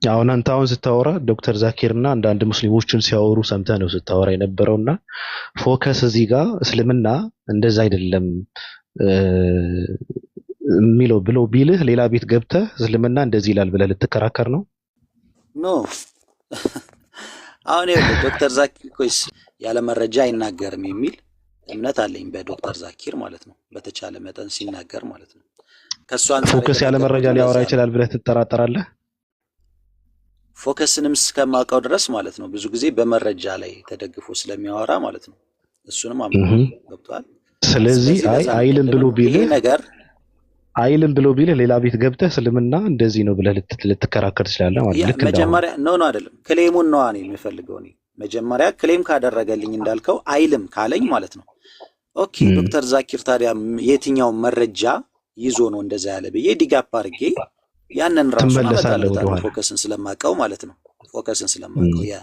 አሁን ስታወራ ዶክተር ዛኪርና አንዳንድ ሙስሊሞችን ሲያወሩ ሰምተህ ነው ስታወራ የነበረውና ፎከስ እዚህ ጋር እስልምና እንደዛ አይደለም እ፣ የሚለው ብሎ ቢልህ ሌላ ቤት ገብተህ እስልምና እንደዚህ ይላል ብለህ ልትከራከር ነው? ኖ አሁን ይኸውልህ ዶክተር ዛኪር ኮይስ ያለ መረጃ አይናገርም የሚል እምነት አለኝ በዶክተር ዛኪር ማለት ነው። በተቻለ መጠን ሲናገር ማለት ነው። ከሱ አንፃር ፎከስ ያለ መረጃ የተናገርኩትም ሊያወራ ለዛ ነው። ይችላል ብለህ ትጠራጠራለህ? ፎከስንም እስከማውቀው ድረስ ማለት ነው ብዙ ጊዜ በመረጃ ላይ ተደግፎ ስለሚያወራ ማለት ነው። እሱንም እህ። አምናለሁ። ገብቶሃል? ስለዚህ ስለዚህ ለዛ ነው አይልም ብሎ ቅድምም ይሄ ቢልህ ነገር ሌላ ቤት ገብተህ እስልምና እንደዚህ ነው ብለህ ልትከራከር ትችላለህ ማለት ያ ነው። ልክ እንዳሁኑ መጀመሪያ ነው አይደለም ክሌሙን ነዋ ነው የምፈልገው እኔ። መጀመሪያ ክሌም ካደረገልኝ እንዳልከው አይልም ካለኝ ማለት ነው ኦኬ እም። ዶክተር ዛኪር ታዲያ የትኛው መረጃ ይዞ ነው እንደዛ ያለ ብዬ ዲጋፕ አድርጌ ያንን ራሱን ትመለሳለህ አመጣለታለሁ። ወደኋላ። ፎከስን ስለማቀው ማለት ነው። ፎከስን ስለማቀው ያ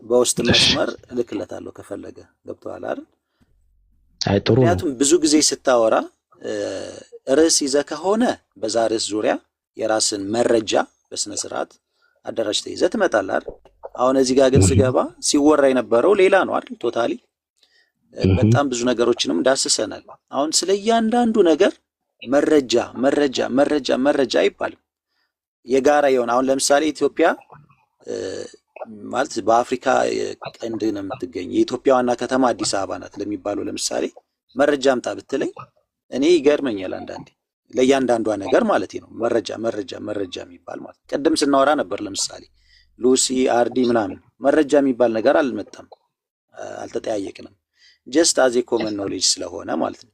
በውስጥ እሺ። መስመር እልክለታለሁ ከፈለገ። ገብቶሃል አይደል? አይ ጥሩ ነው። ምክንያቱም ብዙ ጊዜ ስታወራ ርዕስ ይዘህ ከሆነ በዛ ርዕስ ዙሪያ የራስን መረጃ በስነ ስርዓት አደራጅተህ ይዘህ ትመጣለህ አይደል? አሁን እዚህ ጋር ግን እህ። ስገባ ሲወራ የነበረው ሌላ ነው አይደል? ቶታሊ እህ። በጣም ብዙ ነገሮችንም ዳስሰናል። አሁን ስለ እያንዳንዱ ነገር መረጃ መረጃ መረጃ መረጃ አይባልም። የጋራ የሆነ አሁን ለምሳሌ ኢትዮጵያ እ፣ ማለት በአፍሪካ ቀንድ ነው የምትገኝ። የኢትዮጵያ ዋና ከተማ አዲስ አበባ ናት ለሚባለው ለምሳሌ መረጃ አምጣ ብትለኝ እኔ ይገርመኛል አንዳንዴ ለእያንዳንዷ ነገር ማለት ነው። መረጃ መረጃ መረጃ የሚባል ማለት ቅድም ስናወራ ነበር። ለምሳሌ ሉሲ አርዲ ምናምን መረጃ የሚባል ነገር አልመጣም፣ አልተጠያየቅንም። ጀስት አዜ ኮመን ኖሌጅ ስለሆነ ማለት ነው።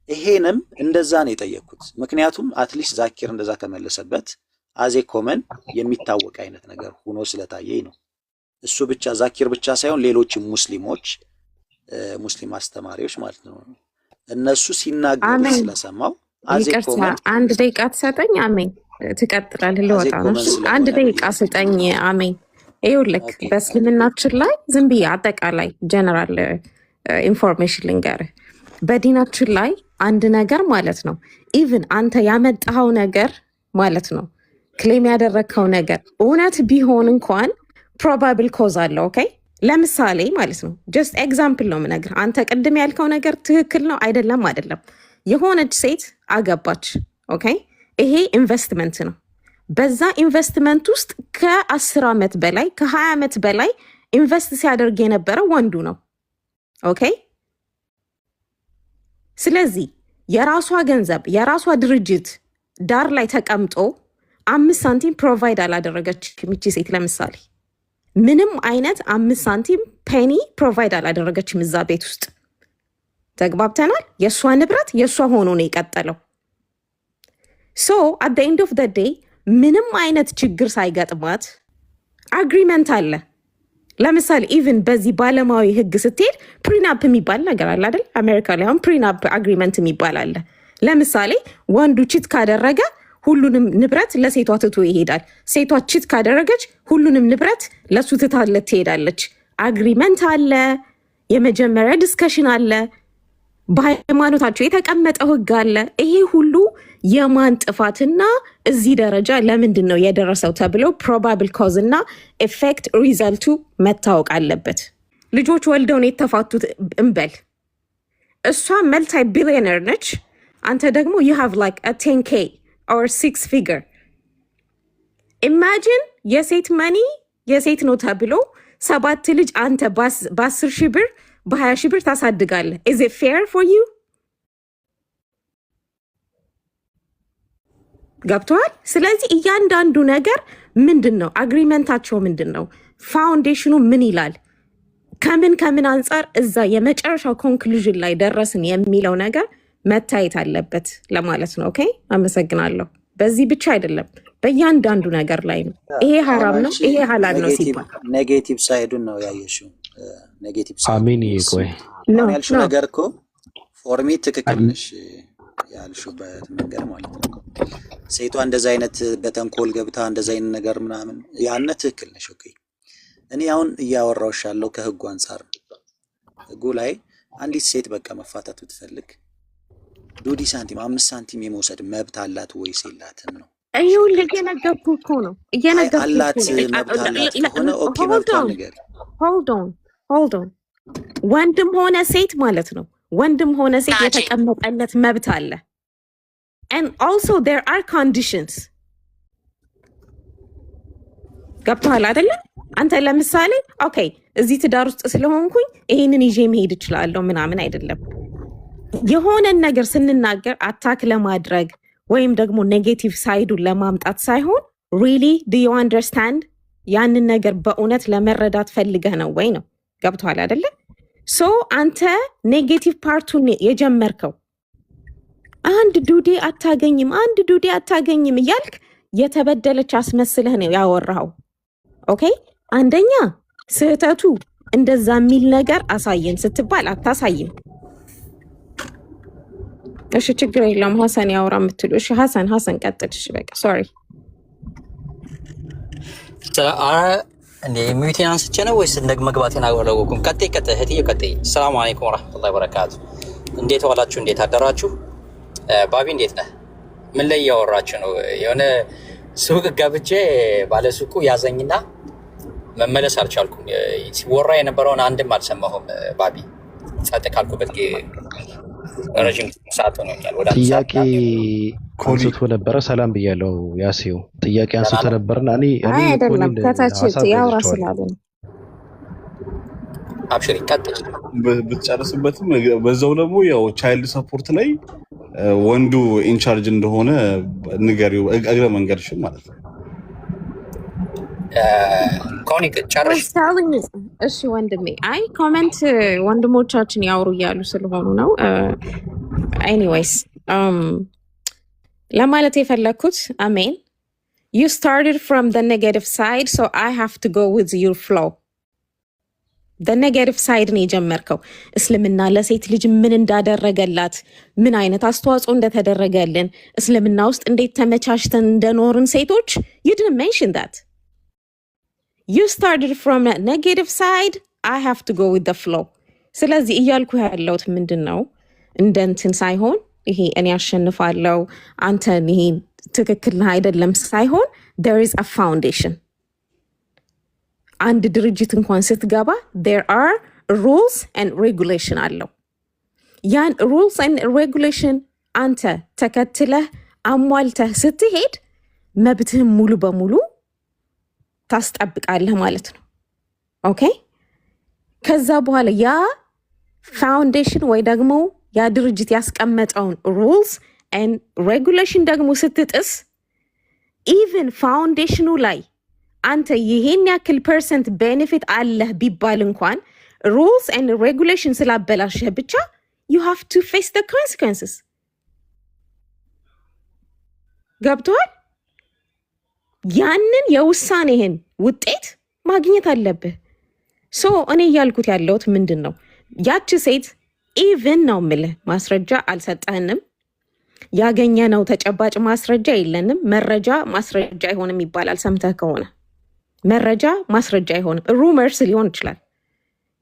ይሄንም እንደዛ ነው የጠየቅኩት። ምክንያቱም አትሊስት ዛኪር እንደዛ ከመለሰበት አዜ ኮመን የሚታወቅ አይነት ነገር ሆኖ ስለታየኝ ነው። እሱ ብቻ ዛኪር ብቻ ሳይሆን ሌሎችም ሙስሊሞች ሙስሊም አስተማሪዎች ማለት ነው እነሱ ሲናገሩ አሜን። ስለሰማው አዜ ይቅርታ ኮመን አንድ ደቂቃ ትሰጠኝ? አሜን። ትቀጥላለህ። አዜ ልወጣ ነው። ኮመን እሺ? ስለሆነ አንድ ብዬ ደቂቃ ስጠኝ። አሜን። ይኸውልህ ኦኬ በእስልምናችን ላይ ዝም ብዬ አጠቃላይ ጀነራል ኢንፎርሜሽን ልንገርህ። በዲናችን ላይ አንድ ነገር ማለት ነው ኢቭን አንተ ያመጣኸው ነገር ማለት ነው ክሌም ያደረግከው ነገር እውነት ቢሆን እንኳን ፕሮባብል ኮዝ አለው። ኦኬ ለምሳሌ ማለት ነው ጀስት ኤግዛምፕል ነው የምነግርህ። አንተ ቅድም ያልከው ነገር ትክክል ነው አይደለም? አይደለም። የሆነች ሴት አገባች። ኦኬ ይሄ ኢንቨስትመንት ነው። በዛ ኢንቨስትመንት ውስጥ ከ10 ዓመት በላይ ከ20 ዓመት በላይ ኢንቨስት ሲያደርግ የነበረ ወንዱ ነው። ኦኬ ስለዚህ የራሷ ገንዘብ የራሷ ድርጅት ዳር ላይ ተቀምጦ 5 ሳንቲም ፕሮቫይድ አላደረገችም። ይቺ ሴት ለምሳሌ ምንም አይነት 5 ሳንቲም ፔኒ ፕሮቫይድ አላደረገችም እዛ ቤት ውስጥ። ተግባብተናል? የእሷ ንብረት የእሷ ሆኖ ነው የቀጠለው። ሶ አት ኤንድ ኦፍ ደ ዴይ ምንም አይነት ችግር ሳይገጥማት አግሪመንት አለ። ለምሳሌ ኢቭን በዚህ ባለማዊ ህግ ስትሄድ ፕሪናፕ የሚባል ነገር አለ አይደል? አሜሪካ ላይ አሁን ፕሪናፕ አግሪመንት የሚባል አለ። ለምሳሌ ወንዱ ቺት ካደረገ ሁሉንም ንብረት ለሴቷ ትቶ ይሄዳል። ሴቷ ቺት ካደረገች ሁሉንም ንብረት ለሱ ትታለት ትሄዳለች። አግሪመንት አለ። የመጀመሪያ ዲስከሽን አለ። በሃይማኖታቸው የተቀመጠው ህግ አለ። ይሄ ሁሉ የማን ጥፋትና እዚህ ደረጃ ለምንድን ነው የደረሰው ተብለው ፕሮባብል ኮዝ እና ኤፌክት ሪዘልቱ መታወቅ አለበት። ልጆች ወልደው ነው የተፋቱት እንበል። እሷ መልታይ ቢሊዮነር ነች። አንተ ደግሞ you have like a 10K or 6 figure. ኢማጂን የሴት መኒ የሴት ነው ተብሎ 7 ልጅ አንተ በ10 ሺህ ብር በ20 ሺህ ብር ታሳድጋለህ። is it fair for you? ገብተዋል? ስለዚህ እያንዳንዱ ነገር ምንድን ነው አግሪመንታቸው ምንድን ነው ፋውንዴሽኑ ምን ይላል ከምን አንጻር እዛ የመጨረሻው ኮንክሉዥን ላይ ደረስን የሚለው ነገር መታየት አለበት ለማለት ነው። ኦኬ አመሰግናለሁ። በዚህ ብቻ አይደለም በእያንዳንዱ ነገር ላይ ነው። ይሄ ሐራም ነው ይሄ ሐላል ነው ሲባል ኔጌቲቭ ሳይዱን ነው ያየሽው። ኔጌቲቭ ሳይዱ አሜን። ይቆይ ነው ያልሽው ነገር እኮ ፎርሚ ትክክል ነሽ ያልሽበት መንገድ ማለት ነው። ሴቷ እንደዛ አይነት በተንኮል ገብታ እንደዛ አይነት ነገር ምናምን ያነ ትክክል ነሽ። ኦኬ እኔ አሁን እያወራሁሽ ያለው ከህጉ አንጻር ነው። ህጉ ላይ አንዲት ሴት በቃ መፋታት ብትፈልግ ዱዲ ሳንቲም 5 ሳንቲም የመውሰድ መብት አላት ወይስ የላትም ነው ይኸውልህ እየነገርኩህ እኮ ነው አላት መብት አላት ከሆነ ኦኬ መብቷን ነገር ሆልድ ኦን ወንድም ሆነ ሴት ማለት ነው። ወንድም ሆነ ሴት የተቀመጠለት መብት አለ። and also there are conditions ገብቶሃል አይደለ? አንተ ለምሳሌ ኦኬ እዚህ ትዳር ውስጥ ስለሆንኩኝ ይሄንን ይዤ መሄድ እችላለሁ ምናምን አይደለም። የሆነን ነገር ስንናገር አታክ ለማድረግ ወይም ደግሞ ኔጌቲቭ ሳይዱን ለማምጣት ሳይሆን really do you understand ያንን ነገር በእውነት ለመረዳት ፈልገህ ነው ወይ ነው። ገብቶሃል አይደለ? ሶ አንተ ኔጌቲቭ ፓርቱን የጀመርከው አንድ ዱዴ አታገኝም እያልክ የተበደለች አስመስለህ ነው ያወራው። ኦኬ አንደኛ ስህተቱ እንደዛ የሚል ነገር አሳየን ስትባል አታሳይም። እሺ ችግር የለውም ሐሰን ያወራ የምትሉ እሺ ሐሰን ቀጥል። እሺ በቃ ሶሪ እንዴ ሚዩቴን አንስቼ ነው ወይስ እንደ መግባቴን አላወኩም? ቀጥይ እህትዬ ቀጥይ። ሰላም አለይኩም ወራህመቱላሂ ወበረካቱ። እንዴት ዋላችሁ? እንዴት አደራችሁ? ባቢ እንዴት ነህ? ምን ላይ እያወራችሁ ነው? የሆነ ሱቅ ገብቼ ባለ ሱቁ ያዘኝና መመለስ አልቻልኩም። ሲወራ የነበረውን አንድም አልሰማሁም። ባቢ ጸጥ ካልኩበት ረጅም ሰዓት ሆኖኛል። ወደ ጥያቄ አንስቶ ነበረ። ሰላም ብያለሁ። ያሲው ጥያቄ አንስቶ ነበርና እኔ አይደለም ከታች ያወራ ስላለ አብሽሪ ቀጥል ብትጨርስበትም በዛው ደግሞ ያው ቻይልድ ሰፖርት ላይ ወንዱ ኢንቻርጅ እንደሆነ ንገሪው እግረ መንገድሽም ማለት ነው። ኮኒክ ጨርሽ። እሺ ወንድሜ፣ አይ ኮሜንት ወንድሞቻችን ያወሩ እያሉ ስለሆኑ ነው። ኤኒዌይስ ለማለት የፈለኩት አሜን you started from the negative side so I have to go with your flow. the negative side ነው የጀመርከው። እስልምና ለሴት ልጅ ምን እንዳደረገላት፣ ምን አይነት አስተዋጽኦ እንደተደረገልን፣ እስልምና ውስጥ እንዴት ተመቻችተን እንደኖርን ሴቶች you didn't mention that. You started from a negative side, I have to go with the flow. ስለዚህ እያልኩ ያለሁት ምንድነው እንደ እንትን ሳይሆን ይሄ እኔ አሸንፋለሁ አንተን ይሄ ትክክል አይደለም ሳይሆን there is a foundation. አንድ ድርጅት እንኳን ስትገባ there are rules and regulation አለው። ያን rules and regulation አንተ ተከትለህ አሟልተህ ስትሄድ መብትህን ሙሉ በሙሉ ታስጠብቃለህ ማለት ነው። ኦኬ ከዛ በኋላ ያ ፋውንዴሽን ወይ ደግሞ ያ ድርጅት ያስቀመጠውን ሩልስ ኤንድ ሬጉሌሽን ደግሞ ስትጥስ ኢቭን ፋውንዴሽኑ ላይ አንተ ይሄን ያክል ፐርሰንት ቤኔፊት አለህ ቢባል እንኳን ሩልስ ኤንድ ሬጉሌሽን ስላበላሸህ ብቻ you have to face the consequences። ገብቶሃል? ያንን የውሳኔህን ውጤት ማግኘት አለብህ። ሶ እኔ እያልኩት ያለሁት ምንድን ነው ያቺ ሴት ኢቭን ነው የምልህ ማስረጃ አልሰጠህንም። ያገኘነው ተጨባጭ ማስረጃ የለንም። መረጃ ማስረጃ አይሆንም ይባላል። ሰምተህ ከሆነ መረጃ ማስረጃ አይሆንም። ሩመርስ ሊሆን ይችላል።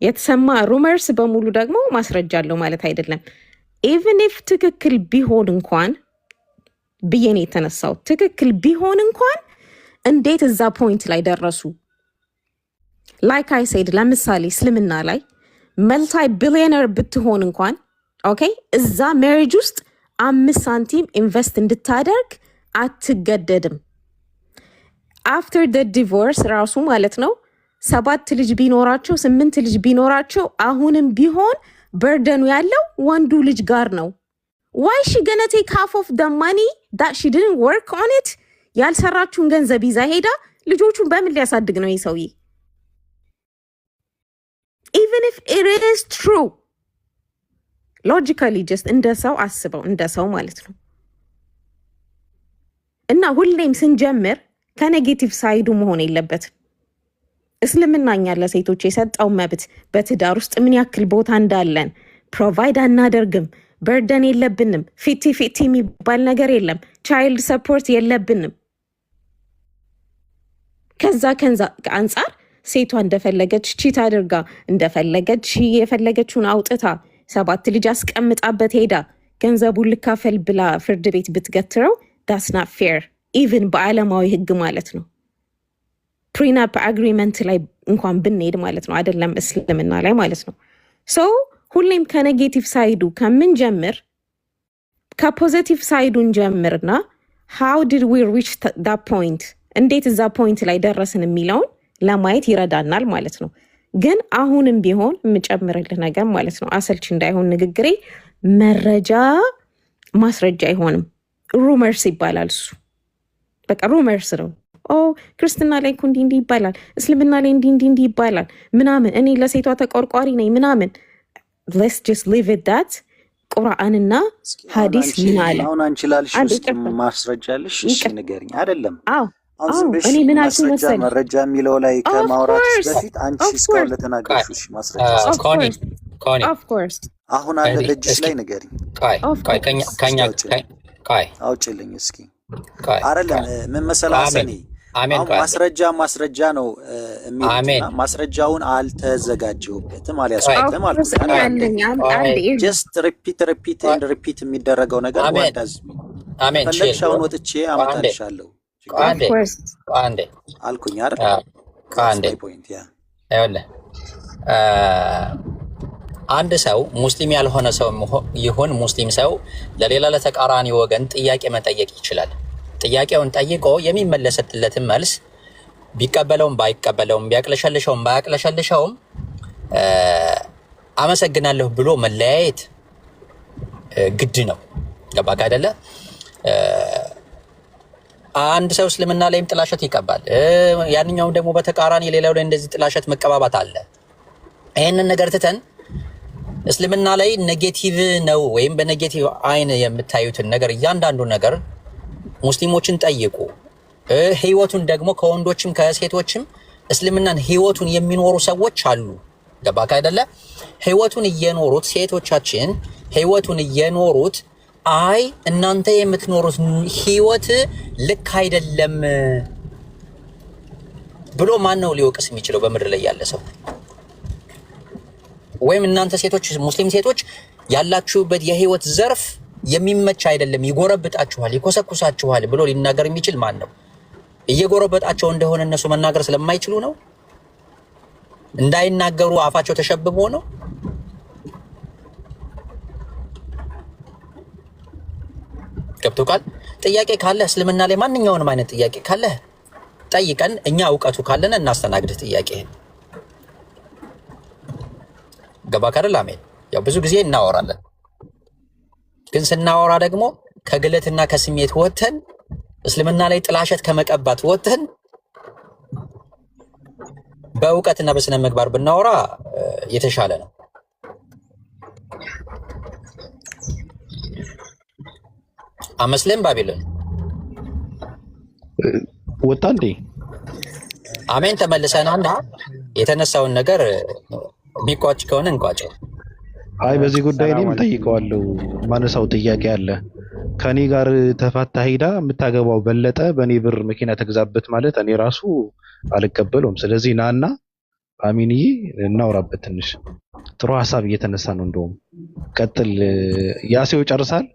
የተሰማ ሩመርስ በሙሉ ደግሞ ማስረጃ አለው ማለት አይደለም። ኢቭን ኢፍ ትክክል ቢሆን እንኳን ብዬ ነው የተነሳው። ትክክል ቢሆን እንኳን እንዴት እዛ ፖይንት ላይ ደረሱ? ላይክ አይ ሴድ ለምሳሌ እስልምና ላይ መልታይ ቢሊዮነር ብትሆን እንኳን ኦኬ እዛ ሜሪጅ ውስጥ 5 ሳንቲም ኢንቨስት እንድታደርግ አትገደድም። አፍተር ደ ዲቮርስ ራሱ ማለት ነው 7 ልጅ ቢኖራቸው 8 ልጅ ቢኖራቸው አሁንም ቢሆን በርደኑ ያለው ወንዱ ልጅ ጋር ነው። why she gonna take half of the money that she didn't work on it? ያልሰራችሁን ገንዘብ ይዛ ሄዳ ልጆቹን በምን ሊያሳድግ ነው ይሰውዬ? even if it is true logically just እንደ ሰው አስበው፣ እንደ ሰው ማለት ነው። እና ሁሌም ስንጀምር ከኔጌቲቭ ሳይዱ መሆን የለበትም። እስልምናኛ ለሴቶች የሰጠው መብት በትዳር ውስጥ ምን ያክል ቦታ እንዳለን ፕሮቫይድ አናደርግም። በርደን የለብንም። ፊቲ የሚባል ነገር የለም። ቻይልድ ሰፖርት የለብንም። ከዛ አንጻር ሴቷ እንደፈለገች ቺት አድርጋ እንደፈለገች የፈለገችውን አውጥታ 7 ልጅ አስቀምጣበት ሄዳ ገንዘቡን ልካፈል ብላ ፍርድ ቤት ብትገትረው that's not fair ኢቭን በዓለማዊ ህግ ማለት ነው። ፕሪናፕ አግሪመንት ላይ እንኳን ብንሄድ ማለት ነው፣ አይደለም እስልምና ላይ ማለት ነው። ሶ ሁሌም ከኔጌቲቭ ሳይዱ ከምንጀምር ከፖዚቲቭ ሳይዱን ጀምርና how did we reach that point እንዴት እዛ ፖይንት ላይ ደረስን የሚለውን ለማየት ይረዳናል ማለት ነው። ግን አሁንም ቢሆን የምጨምርልህ ነገር ማለት ነው፣ አሰልች እንዳይሆን ንግግሬ፣ መረጃ ማስረጃ አይሆንም። ሩመርስ ይባላል እሱ። በቃ ሩመርስ ነው። ክርስትና ላይ እኮ እንዲህ ይባላል፣ እስልምና ላይ እንዲህ ይባላል ምናምን፣ እኔ ለሴቷ ተቆርቋሪ ነኝ ምናምን። let's just leave it that ቁርአንና ሐዲስ ምን አለ? አሁን አንቺ ላልሽ ውስጥ ማስረጃ አለሽ? እሺ ንገሪኝ። አይደለም እኔ ምን አልኩ መሰለኝ፣ መረጃ የሚለው ላይ ከማውራት በፊት አንቺ እስካሁን ለተናገርሽ ማስረጃ of course አሁን አለ ልጅሽ ላይ ንገሪኝ። አውጪልኝ እስኪ። አይደለም ምን መሰለህ አሰኒ፣ ማስረጃ ነው የሚሉትና ማስረጃውን አልተዘጋጀሁበትም አልያዝኩትም አልኩት። ጀስት ሪፒት የሚደረገው ነገር ወዳዝ ፈለግሻውን ወጥቼ አመጣልሻለሁ አልኩኝ አይደል? ፖይንት ያ አንድ ሰው ሙስሊም ያልሆነ ሰው ይሁን ሙስሊም ሰው ለሌላ ለተቃራኒ ወገን ጥያቄ መጠየቅ ይችላል። ጥያቄውን ጠይቆ የሚመለስለትን መልስ ቢቀበለውም ባይቀበለውም ቢያቅለሸልሸውም ባያቅለሸልሸውም አመሰግናለሁ ብሎ መለያየት ግድ ነው። ገባክ አይደለ? አንድ ሰው እስልምና ላይም ጥላሸት ይቀባል፣ ያንኛውም ደግሞ በተቃራኒ ሌላው ላይ እንደዚህ ጥላሸት መቀባባት አለ። ይሄንን ነገር ትተን እስልምና ላይ ኔጌቲቭ ነው ወይም በኔጌቲቭ አይን የምታዩትን ነገር እያንዳንዱ ነገር ሙስሊሞችን ጠይቁ። ህይወቱን ደግሞ ከወንዶችም ከሴቶችም እስልምናን ህይወቱን የሚኖሩ ሰዎች አሉ። ገባክ አይደለ? ህይወቱን እየኖሩት ሴቶቻችን ህይወቱን እየኖሩት አይ እናንተ የምትኖሩት ህይወት ልክ አይደለም ብሎ ማን ነው ሊወቅስ የሚችለው በምድር ላይ ያለ ሰው? ወይም እናንተ ሴቶች ሙስሊም ሴቶች ያላችሁበት የህይወት ዘርፍ የሚመች አይደለም፣ ይጎረብጣችኋል፣ ይኮሰኩሳችኋል ብሎ ሊናገር የሚችል ማን ነው? እየጎረበጣቸው እንደሆነ እነሱ መናገር ስለማይችሉ ነው? እንዳይናገሩ አፋቸው ተሸብቦ ነው? ገብቶካል? ጥያቄ ካለ እስልምና ላይ ማንኛውንም አይነት ጥያቄ ካለ ጠይቀን እኛ እውቀቱ ካለን እናስተናግድህ ጥያቄህን። ገባክ አይደል? አሜን። ያው ብዙ ጊዜ እናወራለን፣ ግን ስናወራ ደግሞ ከግለትና ከስሜት ወተን እስልምና ላይ ጥላሸት ከመቀባት ወተን በእውቀትና በስነ ምግባር ብናወራ የተሻለ ነው። አመስለም ባቢሎን ወጣ እንዴ? አሜን። ተመልሰናና የተነሳውን ነገር ቢቋጭ ከሆነ እንቋጨው። አይ በዚህ ጉዳይ እኔም ጠይቀዋለሁ። ማነሳው ጥያቄ አለ። ከኔ ጋር ተፋታ ሄዳ የምታገባው በለጠ በኔ ብር መኪና ተግዛበት ማለት እኔ ራሱ አልቀበለውም። ስለዚህ ናና አሚንዬ እናውራበት። ትንሽ ጥሩ ሀሳብ እየተነሳ ነው። እንደውም ቀጥል። ያሴው ጨርሳል።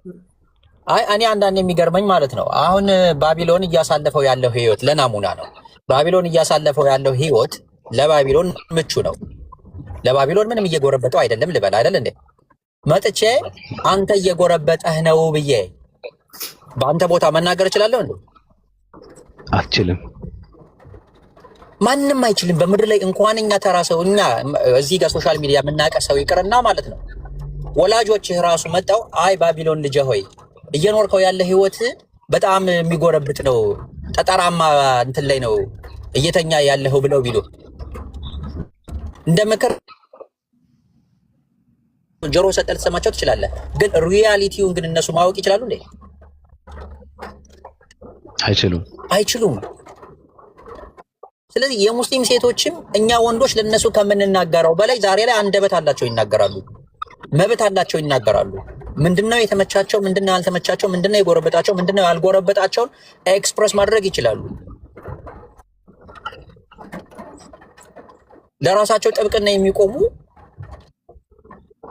አይ እኔ አንዳንድ የሚገርመኝ ማለት ነው አሁን ባቢሎን እያሳለፈው ያለው ህይወት ለናሙና ነው። ባቢሎን እያሳለፈው ያለው ህይወት ለባቢሎን ምቹ ነው። ለባቢሎን ምንም እየጎረበጠው አይደለም ልበል አይደል እንዴ? መጥቼ አንተ እየጎረበጠህ ነው ብዬ በአንተ ቦታ መናገር እችላለሁ እንዴ? አልችልም። ማንም አይችልም በምድር ላይ እንኳን እኛ ተራ ሰው፣ እኛ እዚህ ጋር ሶሻል ሚዲያ የምናውቀው ሰው ይቅርና ማለት ነው ወላጆችህ ራሱ መጣው አይ ባቢሎን ልጅ ሆይ እየኖርከው ያለ ህይወት በጣም የሚጎረብጥ ነው፣ ጠጠራማ እንትን ላይ ነው እየተኛ ያለው ብለው ቢሉ እንደምክር ጆሮ ሰጠህ ልትሰማቸው ትችላለህ። ግን ሪያሊቲውን ግን እነሱ ማወቅ ይችላሉ እንዴ? አይችሉም። ስለዚህ የሙስሊም ሴቶችም እኛ ወንዶች ለነሱ ከምንናገረው በላይ ዛሬ ላይ አንደበት አላቸው፣ ይናገራሉ፣ መብት አላቸው፣ ይናገራሉ። ምንድነው የተመቻቸው፣ ምንድነው ያልተመቻቸው፣ ምንድነው የጎረበጣቸው፣ ምንድነው ያልጎረበጣቸውን ኤክስፕረስ ማድረግ ይችላሉ። ለራሳቸው ጥብቅና የሚቆሙ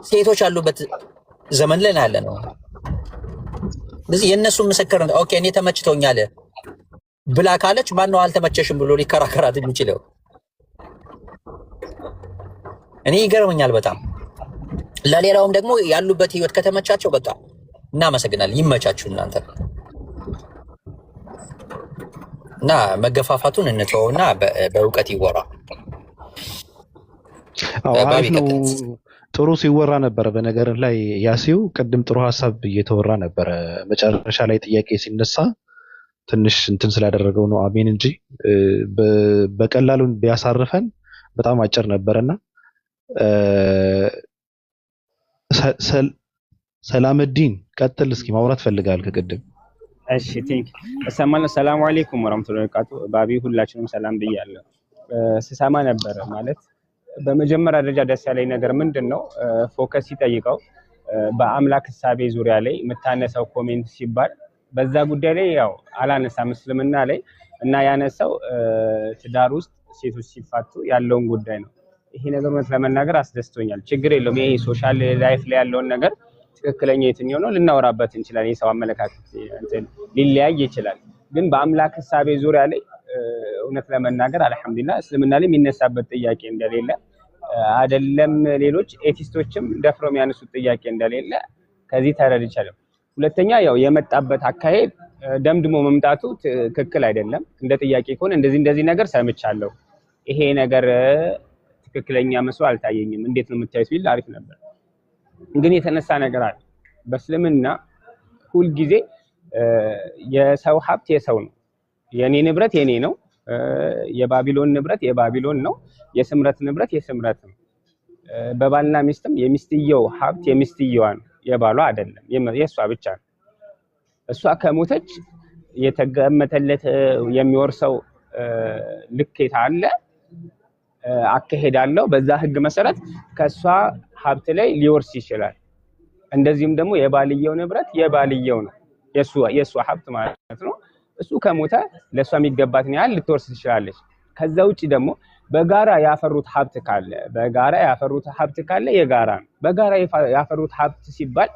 ሴቶች ያሉበት ዘመን ላይ ያለ ነው። ስለዚህ የእነሱ ምስክር ኦኬ እኔ ተመችቶኛል ብላ ካለች ማነው አልተመቸሽም ብሎ ሊከራከራት የሚችለው? እኔ ይገርመኛል በጣም። ለሌላውም ደግሞ ያሉበት ህይወት ከተመቻቸው በቃ እናመሰግናለን፣ ይመቻችሁ እናንተ። እና መገፋፋቱን እንተውና በእውቀት ይወራ። አሪፍ ነው። ጥሩ ሲወራ ነበረ። በነገር ላይ ያሲው ቅድም ጥሩ ሀሳብ እየተወራ ነበረ። መጨረሻ ላይ ጥያቄ ሲነሳ ትንሽ እንትን ስላደረገው ነው አሜን እንጂ በቀላሉ ቢያሳርፈን በጣም አጭር ነበረና ሰላምዲን ቀጥል እስኪ ማውራት ፈልጋል ከቅድም። እሺ ቲንክ እሰማለሁ። ሰላም አለይኩም ወራህመቱላሂ ወበረካቱ። ባቢ ሁላችንም ሰላም ብያለሁ። ስሰማ ነበር ማለት በመጀመሪያ ደረጃ ደስ ያለኝ ነገር ምንድነው ፎከስ ሲጠይቀው በአምላክ ሕሳቤ ዙሪያ ላይ የምታነሳው ኮሜንት ሲባል በዛ ጉዳይ ላይ ያው አላነሳም እስልምና ላይ እና ያነሳው ትዳር ውስጥ ሴቶች ሲፋቱ ያለውን ጉዳይ ነው። ይሄ ነገር ማለት ለመናገር አስደስቶኛል። ችግር የለውም። ይሄ ሶሻል ላይፍ ላይ ያለውን ነገር ትክክለኛ የትኛው ነው ልናወራበት እንችላለን። የሰው አመለካከት ሊለያይ ይችላል። ግን በአምላክ ሕሳቤ ዙሪያ ላይ እውነት ለመናገር አልሐምዱሊላህ እስልምና ላይ የሚነሳበት ጥያቄ እንደሌለ አይደለም ሌሎች ኤቲስቶችም ደፍረው የሚያነሱት ጥያቄ እንደሌለ ከዚህ ተረድቻለሁ። ሁለተኛ ያው የመጣበት አካሄድ ደምድሞ መምጣቱ ትክክል አይደለም። እንደ ጥያቄ ከሆነ እንደዚህ ነገር ሰምቻለሁ፣ ይሄ ነገር ትክክለኛ መስሎ አልታየኝም፣ እንዴት ነው የምታዩት ቢል አሪፍ ነበር። ግን የተነሳ ነገር አለ። በእስልምና ሁልጊዜ የሰው ሀብት የሰው ነው፣ የኔ ንብረት የኔ ነው፣ የባቢሎን ንብረት የባቢሎን ነው፣ የስምረት ንብረት የስምረት ነው። በባልና ሚስትም የሚስትየው ሀብት የሚስትየዋ ነው፣ የባሏ አይደለም፣ የሷ ብቻ ነው። እሷ ከሞተች የተገመተለት የሚወርሰው ልኬታ አለ፣ አካሄዳለሁ። በዛ ህግ መሰረት ከሷ ሀብት ላይ ሊወርስ ይችላል። እንደዚህም ደግሞ የባልየው ንብረት የባልየው ነው፣ የሷ ሀብት ማለት ነው። እሱ ከሞተ ለሷ የሚገባትን ያህል ልትወርስ ትችላለች። ከዛ ውጪ ደግሞ በጋራ ያፈሩት ሀብት ካለ የጋራ ነው። በጋራ ያፈሩት ሀብት ሲባል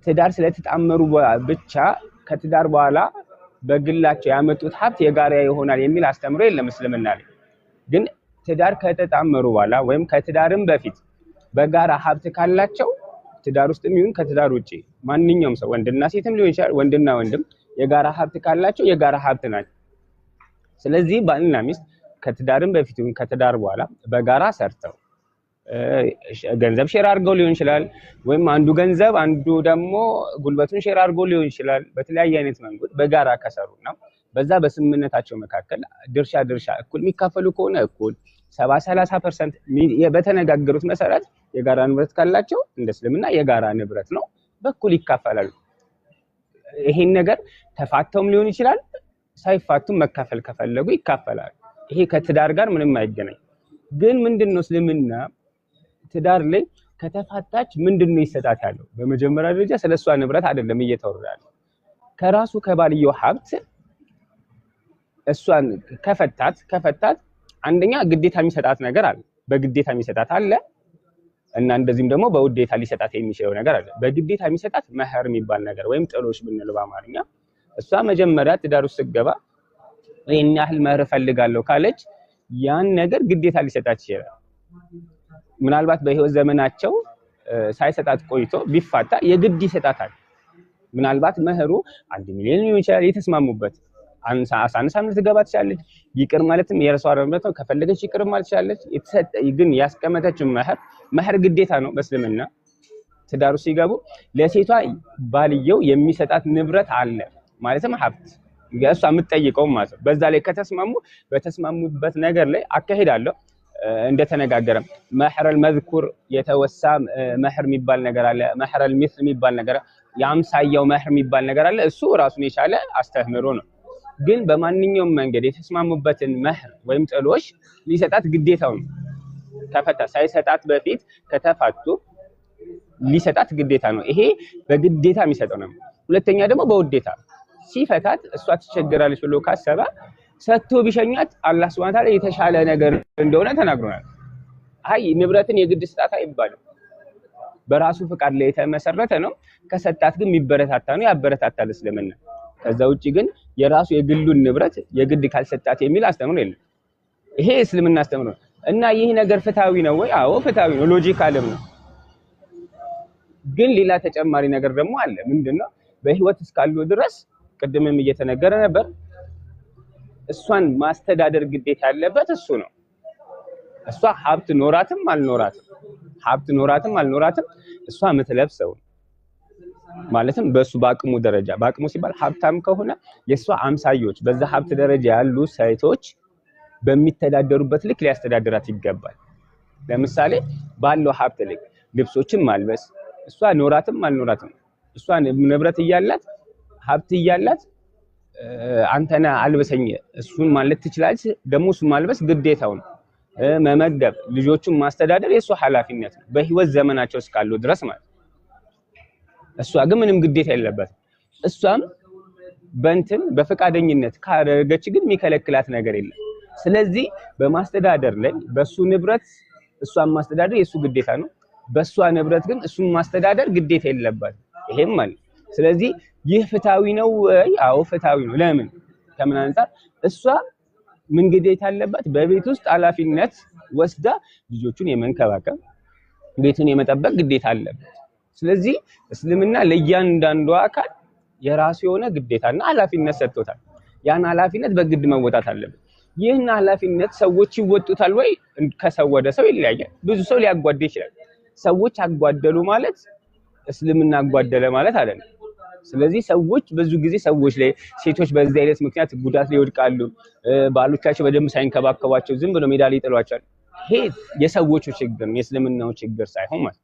ትዳር ስለተጣመሩ ብቻ ከትዳር በኋላ በግላቸው ያመጡት ሀብት የጋራ ይሆናል የሚል አስተምሮ የለም እስልምና ላይ። ግን ትዳር ከተጣመሩ በኋላ ወይም ከትዳርም በፊት በጋራ ሀብት ካላቸው ትዳር ውስጥም ይሁን ከትዳር ውጪ ማንኛውም ሰው ወንድና ሴትም ሊሆን ይችላል፣ ወንድና ወንድም የጋራ ሀብት ካላቸው የጋራ ሀብት ናቸው። ስለዚህ ባልና ሚስት ከትዳርም በፊት ይሁን ከትዳር በኋላ በጋራ ሰርተው ገንዘብ ሼር አድርገው ሊሆን ይችላል፣ ወይም አንዱ ገንዘብ አንዱ ደግሞ ጉልበቱን ሼር አድርገው ሊሆን ይችላል። በተለያየ አይነት መንገድ በጋራ ከሰሩና በዛ በስምምነታቸው መካከል ድርሻ እኩል የሚካፈሉ ከሆነ እኩል 70-30% በተነጋገሩት መሰረት የጋራ ንብረት ካላቸው እንደ እስልምና የጋራ ንብረት ነው፣ በኩል ይካፈላሉ። ይሄን ነገር ተፋተውም ሊሆን ይችላል፣ ሳይፋቱም መካፈል ከፈለጉ ይካፈላሉ። ይሄ ከትዳር ጋር ምንም አይገናኝ። ግን ምንድነው እስልምና ትዳር ላይ ከተፋታች ምንድነው ይሰጣት ያለው? በመጀመሪያ ደረጃ ስለሷ ንብረት አይደለም እየተወራለ ከራሱ ከባልየው ሀብት እሷን ከፈታት አንደኛ ግዴታ የሚሰጣት ነገር አለ፣ በግዴታ የሚሰጣት አለ እና እንደዚህም ደግሞ በውዴታ ሊሰጣት የሚችለው ነገር አለ። በግዴታ የሚሰጣት መህር የሚባል ነገር ወይም ጥሎሽ ብንል በአማርኛ እሷ መጀመሪያ ትዳር ውስጥ ስትገባ ይሄን ያህል መህር ፈልጋለሁ ካለች ያን ነገር ግዴታ ሊሰጣት ይችላል። ምናልባት በህይወት ዘመናቸው ሳይሰጣት ቆይቶ ቢፋታ የግድ ይሰጣታል። ምናልባት መህሩ 1 ሚሊዮን ሊሆን ይችላል የተስማሙበት። አሳንሳም ልትገባ ትችላለች። ይቅር ማለትም የራሷ አረመት ነው። ከፈለገች ይቅር ማለት ትችላለች። ግን ያስቀመጠችው መህር ግዴታ ነው በእስልምና። ትዳሩ ሲገቡ ለሴቷ ባልየው የሚሰጣት ንብረት አለ ማለትም ሀብት እሷ የምትጠይቀው ማለት ነው። በዛ ላይ ከተስማሙ በተስማሙበት ነገር ላይ አካሄዳለሁ እንደተነጋገረም መህረል መዝኩር የተወሳ መህር የሚባል ነገር አለ። መህረል ሚስል የሚባል ነገር የአምሳያው መህር የሚባል ነገር አለ። እሱ ራሱን የቻለ አስተምህሮ ነው። ግን በማንኛውም መንገድ የተስማሙበትን መህር ወይም ጥሎሽ ሊሰጣት ግዴታው ነው። ከፈታ ሳይሰጣት በፊት ከተፋቱ ሊሰጣት ግዴታ ነው። ይሄ በግዴታ የሚሰጠው ነው። ሁለተኛ ደግሞ በውዴታ ሲፈታት እሷ ትቸገራለች ብሎ ካሰበ ሰጥቶ ቢሸኛት አላህ Subhanahu Ta'ala የተሻለ ነገር እንደሆነ ተናግሮናል። አይ ንብረትን የግድ ስጣት አይባልም። በራሱ ፍቃድ ላይ የተመሰረተ ነው። ከሰጣት ግን የሚበረታታ ነው፣ ያበረታታል እስልምና። ከዛ ውጪ ግን የራሱ የግሉን ንብረት የግድ ካልሰጣት የሚል አስተምሮ የለም። ይሄ እስልምና አስተምሮ እና ይህ ነገር ፍትሃዊ ነው ወይ? አዎ ፍትሃዊ ነው፣ ሎጂካልም ነው። ግን ሌላ ተጨማሪ ነገር ደግሞ አለ። ምንድነው? በህይወት እስካሉ ድረስ ቅድምም እየተነገረ ነበር፣ እሷን ማስተዳደር ግዴታ ያለበት እሱ ነው። እሷ ሀብት ኖራትም አልኖራትም እሷ የምትለብሰው ማለትም በሱ በአቅሙ ደረጃ፣ በአቅሙ ሲባል ሀብታም ከሆነ የሷ አምሳዮች በዛ ሀብት ደረጃ ያሉ ሴቶች በሚተዳደሩበት ልክ ሊያስተዳድራት ይገባል። ለምሳሌ ባለው ሀብት ልክ ልብሶችን ማልበስ፣ እሷ ኖራትም አልኖራትም እሷ ንብረት እያላት ሀብት እያላት አንተና አልበሰኝ እሱን ማለት ትችላለች። ደግሞ እሱን ማልበስ ግዴታው ነው። መመገብ፣ ልጆቹን ማስተዳደር የእሷ ኃላፊነት ነው በህይወት ዘመናቸው እስካሉ ድረስ ማለት። እሷ ግን ምንም ግዴታ የለባትም። እሷም በፈቃደኝነት ካደረገች ግን የሚከለክላት ነገር የለም። ስለዚህ በማስተዳደር ላይ በሱ ንብረት እሷን ማስተዳደር የሱ ግዴታ ነው። በሷ ንብረት ግን እሱን ማስተዳደር ግዴታ የለባትም። ይሄም ማለት ስለዚህ ይህ ፍትሃዊ ነው? አዎ ፍትሃዊ ነው። ለምን? ከምን አንፃር? እሷ ምን ግዴታ አለባት? በቤት ውስጥ ኃላፊነት ወስዳ ልጆቹን የመንከባከብ ቤቱን የመጠበቅ ግዴታ አለበት። ስለዚህ እስልምና ለእያንዳንዱ አካል የራሱ የሆነ ግዴታና ኃላፊነት ሰጥቶታል። ያን ኃላፊነት በግድ መወጣት አለበት። ይህን ኃላፊነት ሰዎች ይወጡታል ወይ? ከሰው ወደ ሰው ይለያያል። ብዙ ሰው ሊያጓደ ይችላል። ሰዎች አጓደሉ ማለት እስልምና አጓደለ ማለት አይደለም። ስለዚህ ሰዎች ብዙ ጊዜ ሰዎች ላይ ሴቶች በዚህ አይነት ምክንያት ጉዳት ላይ ይወድቃሉ። ባሎቻቸው በደንብ ሳይንከባከቧቸው ዝም ብሎ ሜዳ ላይ ይጥሏቸዋል። ይሄ የሰዎቹ ችግር ነው፣ የእስልምናው ችግር ሳይሆን ማለት።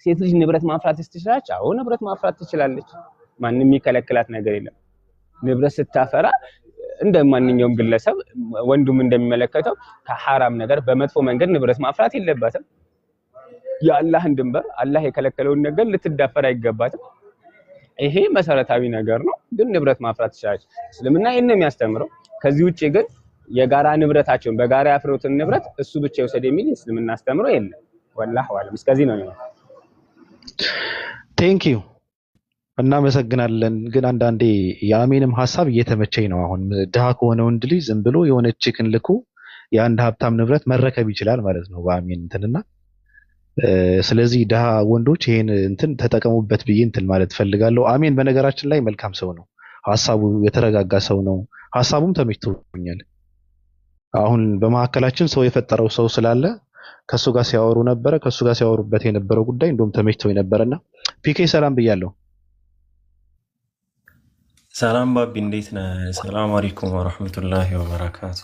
ሴት ልጅ ንብረት ማፍራት ትችላለች? አዎ ንብረት ማፍራት ትችላለች። ማንም የሚከለክላት ነገር የለም። ንብረት ስታፈራ እንደ ማንኛውም ግለሰብ ወንዱም እንደሚመለከተው ከሐራም ነገር በመጥፎ መንገድ ንብረት ማፍራት የለባትም። የአላህን ድንበር አላህ የከለከለውን ነገር ልትዳፈር አይገባትም። ይሄ መሰረታዊ ነገር ነው። ግን ንብረት ማፍራት ትችላለች። እስልምና ይሄን ነው የሚያስተምረው። ከዚህ ውጪ ግን የጋራ ንብረታቸውን በጋራ ያፈሩትን ንብረት እሱ ብቻ ይወሰድ የሚል እስልምና አስተምሮ የለም። ወላሂ አለም እስከዚህ ነው የሚሆነው። ቴንክ ዩ እናመሰግናለን። ግን አንዳንዴ የአሜንም ሀሳብ እየተመቸኝ ነው። አሁን ድሃ ከሆነ ወንድ ልጅ ዝም ብሎ የሆነ ቺክን ልኮ የአንድ ሀብታም ንብረት መረከብ ይችላል ማለት ነው በአሜን እንትንና ስለዚህ ድሃ ወንዶች ይሄን እንትን ተጠቀሙበት ብዬ እንትን ማለት ፈልጋለሁ። አሜን በነገራችን ላይ መልካም ሰው ነው። ሀሳቡ የተረጋጋ ሰው ነው። ሀሳቡም ተመችቶኛል። አሁን በመካከላችን ሰው የፈጠረው ሰው ስላለ ከሱ ጋር ሲያወሩ ነበረ። ከሱ ጋር ሲያወሩበት የነበረው ጉዳይ እንደውም ተመችቶኝ ነበርና ፒኬ ሰላም ብያለሁ። ሰላም ባቢ እንዴት ነህ? ሰላም አለይኩም ወራህመቱላሂ ወበረካቱ።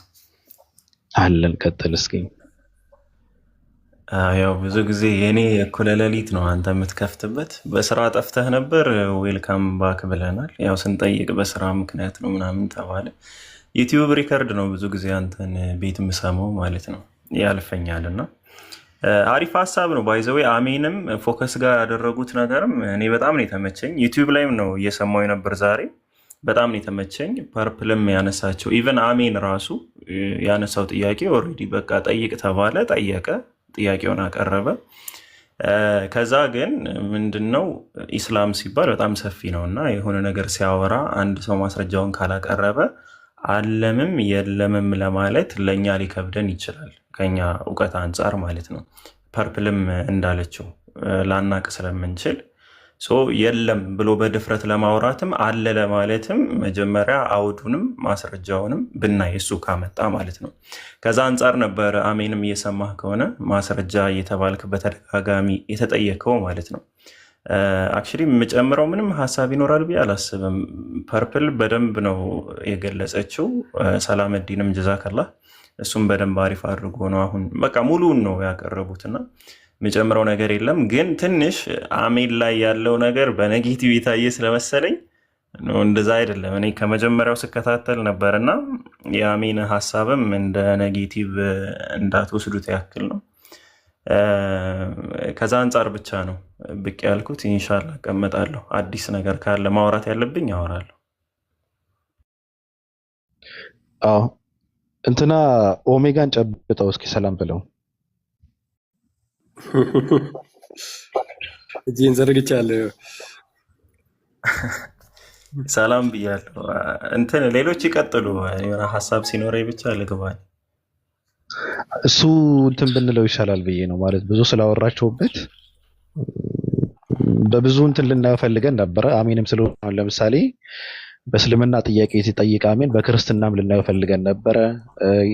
አለን ቀጥል እስኪ። ያው ብዙ ጊዜ የኔ እኩለ ሌሊት ነው አንተ የምትከፍትበት። በስራ ጠፍተህ ነበር፣ ዌልካም ባክ ብለናል። ያው ስንጠይቅ በስራ ምክንያት ነው ምናምን ተባለ። ዩቲዩብ ሪከርድ ነው ብዙ ጊዜ አንተን ቤት የምሰማው ማለት ነው፣ ያልፈኛል። እና አሪፍ ሀሳብ ነው ባይዘዌ። አሜንም ፎከስ ጋር ያደረጉት ነገርም እኔ በጣም ነው የተመቸኝ። ዩቲዩብ ላይም ነው እየሰማው ነበር ዛሬ፣ በጣም ነው የተመቸኝ። ፐርፕልም ያነሳቸው ኢቨን አሜን ራሱ ያነሳው ጥያቄ ኦልሬዲ በቃ ጠይቅ ተባለ፣ ጠየቀ፣ ጥያቄውን አቀረበ። ከዛ ግን ምንድነው ኢስላም ሲባል በጣም ሰፊ ነው እና የሆነ ነገር ሲያወራ አንድ ሰው ማስረጃውን ካላቀረበ አለምም የለምም ለማለት ለእኛ ሊከብደን ይችላል፣ ከኛ እውቀት አንጻር ማለት ነው። ፐርፕልም እንዳለችው ላናቅ ስለምንችል የለም ብሎ በድፍረት ለማውራትም አለ ለማለትም መጀመሪያ አውዱንም ማስረጃውንም ብናይ እሱ ካመጣ ማለት ነው። ከዛ አንጻር ነበር አሜንም እየሰማህ ከሆነ ማስረጃ እየተባልክ በተደጋጋሚ የተጠየቀው ማለት ነው። አክቹዋሊ የምጨምረው ምንም ሀሳብ ይኖራል ብዬ አላስብም። ፐርፕል በደንብ ነው የገለጸችው። ሰላመዲንም ጀዛከላህ እሱም በደንብ አሪፍ አድርጎ ነው አሁን በቃ ሙሉውን ነው ያቀረቡትና የምጨምረው ነገር የለም። ግን ትንሽ አሜን ላይ ያለው ነገር በኔጌቲቭ የታየ ስለመሰለኝ እንደዛ አይደለም። እኔ ከመጀመሪያው ስከታተል ነበርና የአሜን ሀሳብም እንደ ኔጌቲቭ እንዳትወስዱት ያክል ነው። ከዛ አንጻር ብቻ ነው ብቅ ያልኩት። ኢንሻአላህ እቀመጣለሁ። አዲስ ነገር ካለ ማውራት ያለብኝ አወራለሁ። አዎ እንትና ኦሜጋን ጨብጠው እስኪ ሰላም ብለው። እጄን ዘርግቻለሁ። ሰላም ብያለሁ። እንትን ሌሎች ይቀጥሉ። የሆነ ሀሳብ ሲኖረኝ ብቻ ልግባል። እሱ እንትን ብንለው ይሻላል ብዬ ነው ማለት ብዙ ስላወራችሁበት በብዙ እንትን ልናየው ፈልገን ነበረ። አሜንም ስለሆነ አሁን ለምሳሌ በእስልምና ጥያቄ ሲጠይቅ አሜን በክርስትናም ልናየው ፈልገን ነበረ።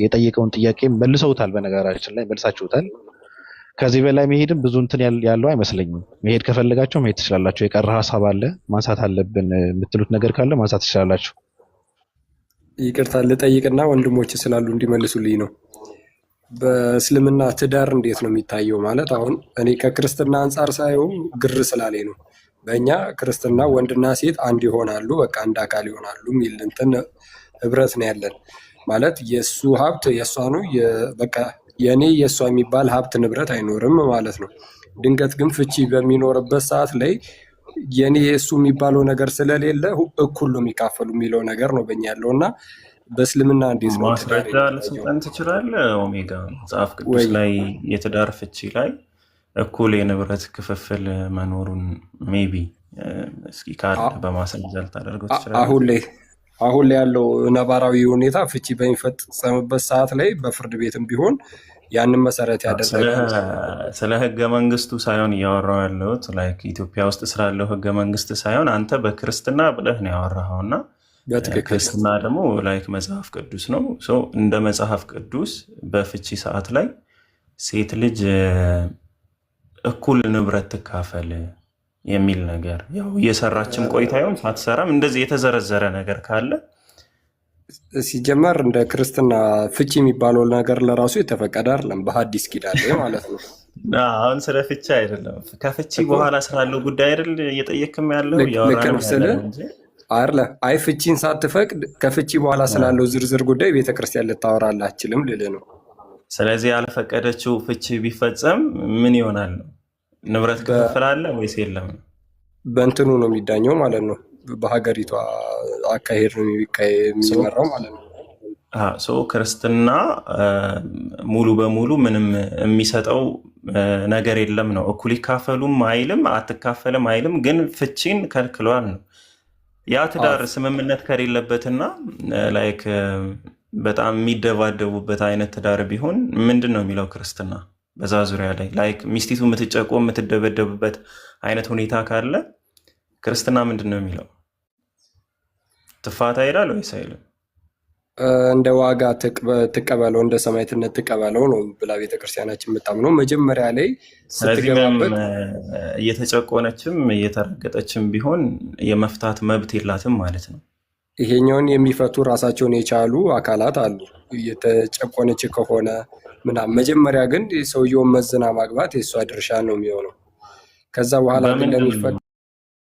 የጠየቀውን ጥያቄ መልሰውታል። በነገራችን ላይ መልሳችሁታል። ከዚህ በላይ መሄድም ብዙ እንትን ያለው አይመስለኝም። መሄድ ከፈለጋችሁ መሄድ ትችላላችሁ። የቀረ ሀሳብ አለ ማንሳት አለብን የምትሉት ነገር ካለ ማንሳት ትችላላችሁ። ይቅርታ ልጠይቅና ወንድሞች ስላሉ እንዲመልሱልኝ ነው። በእስልምና ትዳር እንዴት ነው የሚታየው? ማለት አሁን እኔ ከክርስትና አንጻር ሳየው ግር ስላለኝ ነው። በእኛ ክርስትና ወንድና ሴት አንድ ይሆናሉ፣ በቃ አንድ አካል ይሆናሉ የሚል እንትን ህብረት ነው ያለን። ማለት የእሱ ሀብት የእሷ ነው፣ በቃ የእኔ የእሷ የሚባል ሀብት ንብረት አይኖርም ማለት ነው። ድንገት ግን ፍቺ በሚኖርበት ሰዓት ላይ የእኔ የእሱ የሚባለው ነገር ስለሌለ እኩል ነው የሚካፈሉ የሚለው ነገር ነው በእኛ ያለው እና በእስልምና እንዴት ነው ማስረጃ ልሰጠን ትችላለህ? ኦሜጋ መጽሐፍ ቅዱስ ላይ የትዳር ፍቺ ላይ እኩል የንብረት ክፍፍል መኖሩን ሜቢ እስኪ ካለ በማስረጃ ልታደርገው ትችላለህ? አሁን ላይ ያለው ነባራዊ ሁኔታ ፍቺ በሚፈጸምበት ሰዓት ላይ በፍርድ ቤትም ቢሆን ያንን መሰረት ያደረገ ስለ ህገ መንግስቱ ሳይሆን እያወራው ያለሁት ላይክ ኢትዮጵያ ውስጥ ስላለው ህገ መንግስት ሳይሆን አንተ በክርስትና ብለህ ነው ያወራኸው እና ክርስትና ደግሞ ላይክ መጽሐፍ ቅዱስ ነው። እንደ መጽሐፍ ቅዱስ በፍቺ ሰዓት ላይ ሴት ልጅ እኩል ንብረት ትካፈል የሚል ነገር ያው እየሰራችም ቆይታ ይሆን ሳትሰራም እንደዚህ የተዘረዘረ ነገር ካለ ሲጀመር እንደ ክርስትና ፍቺ የሚባለው ነገር ለራሱ የተፈቀደ አይደለም፣ በሐዲስ ኪዳን ላይ ማለት ነው። አሁን ስለ ፍቺ አይደለም ከፍቺ በኋላ ስላለው ጉዳይ አይደል እየጠየቅም ያለው አይ ፍቺን ሳትፈቅድ ከፍቺ በኋላ ስላለው ዝርዝር ጉዳይ ቤተክርስቲያን ልታወራልህ አትችልም ልልህ ነው። ስለዚህ ያልፈቀደችው ፍቺ ቢፈጸም ምን ይሆናል ነው? ንብረት ክፍፍል አለ ወይስ የለም? በእንትኑ ነው የሚዳኘው ማለት ነው። በሀገሪቷ አካሄድ ነው የሚመራው ማለት ነው። ክርስትና ሙሉ በሙሉ ምንም የሚሰጠው ነገር የለም ነው። እኩል ይካፈሉም አይልም፣ አትካፈልም አይልም፣ ግን ፍቺን ከልክሏል ነው። ያ ትዳር ስምምነት ከሌለበትና ላይክ በጣም የሚደባደቡበት አይነት ትዳር ቢሆን ምንድን ነው የሚለው ክርስትና በዛ ዙሪያ ላይ ላይክ ሚስቲቱ የምትጨቆ የምትደበደብበት አይነት ሁኔታ ካለ ክርስትና ምንድን ነው የሚለው? ትፋታ ይላል ወይስ አይልም? እንደ ዋጋ ትቀበለው እንደ ሰማዕትነት ትቀበለው ነው ብላ ቤተክርስቲያናችን የምታምነው መጀመሪያ ላይ ስትገባበት። እየተጨቆነችም እየተረገጠችም ቢሆን የመፍታት መብት የላትም ማለት ነው። ይሄኛውን የሚፈቱ ራሳቸውን የቻሉ አካላት አሉ። እየተጨቆነች ከሆነ ምናምን መጀመሪያ ግን ሰውየውን መዝና ማግባት የእሷ ድርሻ ነው የሚሆነው። ከዛ በኋላ ግን